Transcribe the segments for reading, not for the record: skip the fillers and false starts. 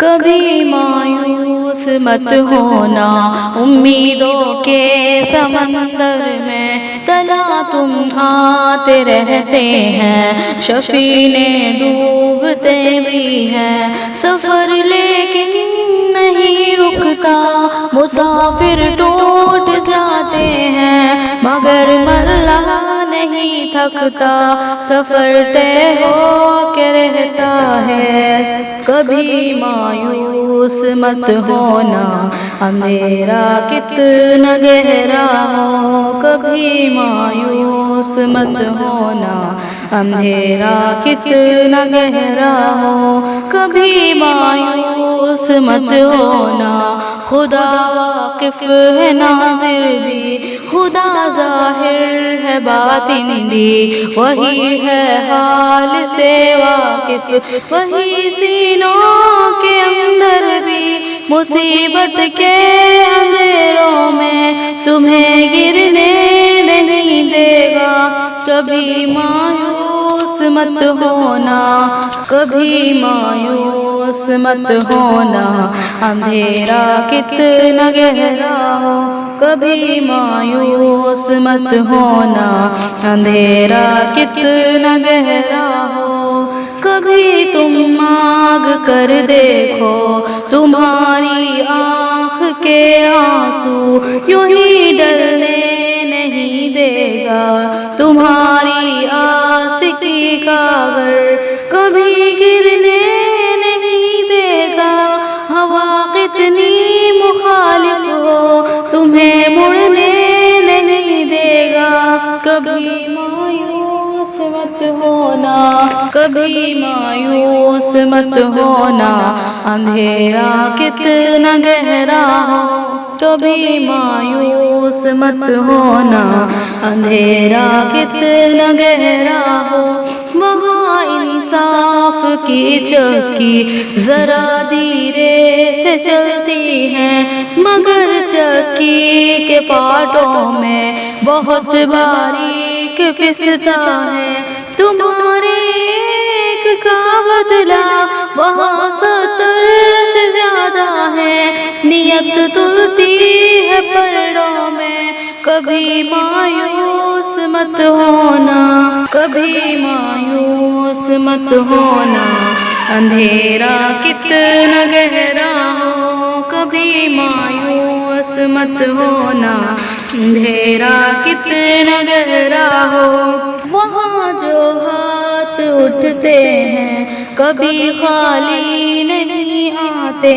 کبھی مایوس مت ہونا، امیدوں کے سمندر میں تلا تم آتے رہتے ہیں، سفینے ڈوبتے بھی ہیں، سفر لیکن نہیں رکتا، مسافر ٹوٹ جاتے ہیں مگر مرحلہ نہیں تھکتا، سفر طے ہو کے رہتا ہے۔ کبھی مایوس مت ہونا، اندھیرا کتنا گہرا ہو، کبھی مایوس مت ہونا، اندھیرا کتنا گہرا ہو، کبھی مایوس مت ہونا، خدا واقف ہے ناظر بھی، خدا ظاہر ہے باطن بھی، وہی ہے حال سے واقف، وہی سینوں کے اندر بھی، مصیبت کے اندھیروں میں تمہیں گرنے نہیں دے گا، کبھی مایوس مت ہونا، کبھی مایوس مت ہونا، اندھیرا کتنا گہرا ہو، کبھی مایوس مت ہونا، اندھیرا کتنا گہرا ہو، کبھی تم مانگ کر دیکھو، تمہاری آنکھ کے آنسو یوں ہی ڈلنے نہیں دے گا، تمہاری آسکی کا گھر کبھی گرنے نہیں دے گا، ہوا کتنی مخالف ہو تمہیں مڑنے نہیں دے گا، کبھی مایوس مت ہونا، کبھی مایوس مت ہونا، اندھیرا کتنا گہرا ہو، کبھی مایوس مت ہونا، اندھیرا کتنا گہرا ہو، وہاں انصاف کی چکی ذرا دھیرے سے چلتی ہے، مگر چکی کے پارٹوں میں بہت باریک پستا ہے، تمہارے ایک کا بدلہ وہاں 70 سے زیادہ ہے، نیت تلتی ہے پلڑوں میں، کبھی مایوس مت ہونا، کبھی مایوس مت ہونا، اندھیرا کتنا گہرا ہو، کبھی مایوس مت ہونا، اندھیرا کتنا گہرا ہو، وہاں جو ہاتھ اٹھتے ہیں کبھی خالی نہیں آتے،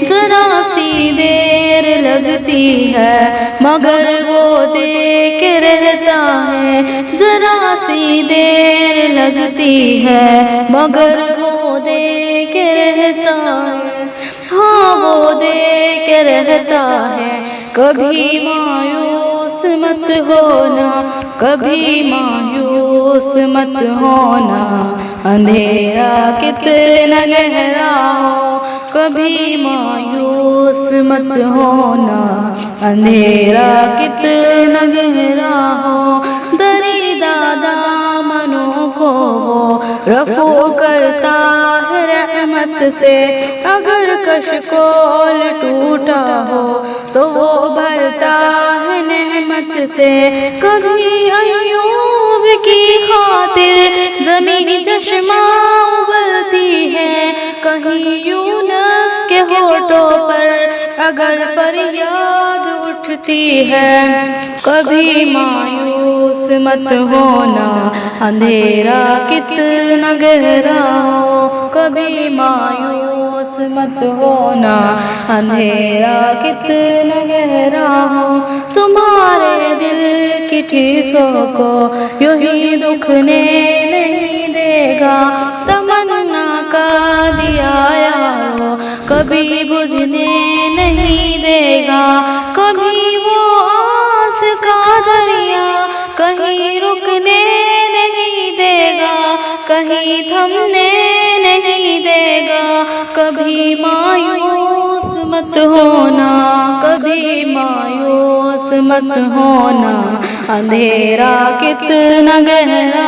ذرا سی دیر لگتی ہے مگر وہ دے کے رہتا ہے، ذرا سی دیر لگتی ہے مگر وہ دے کے رہتا ہے، ہاں وہ دے کے رہتا ہے، کبھی مایوس مت ہونا، کبھی مایوس مت ہونا، اندھیرا کتنا گہرا ہو، کبھی مایوس مت ہونا، اندھیرا کتنا گہرا ہو، دریدہ دامنوں کو وہ رفع کرتا ہے رحمت سے، اگر کشکول ٹوٹا ہو تو وہ بھرتا ہے نعمت سے، کبھی ایوب کی خاطر زمین چشمہ ابلتی ہے، کہیں یونس کے ہونٹوں پر اگر فریاد اٹھتی ہے، کبھی مایوس مت ہونا، اندھیرا کتنا گہرا ہو، کبھی مایوس مت ہونا، اندھیرا کتنا گہرا ہو، تمہارے دل کی ٹھیسوں کو یوں ہی دکھنے نہیں دے گا، تمنا کا دیا یارو کبھی بجھنے نہیں دے گا، کبھی وہ آس کا دریا کہیں رکنے نہیں دے گا، کہیں تھمنے نہیں دے گا، کبھی مایوس مت ہونا، کبھی مایوس مت ہونا، اندھیرا کتنا گہرا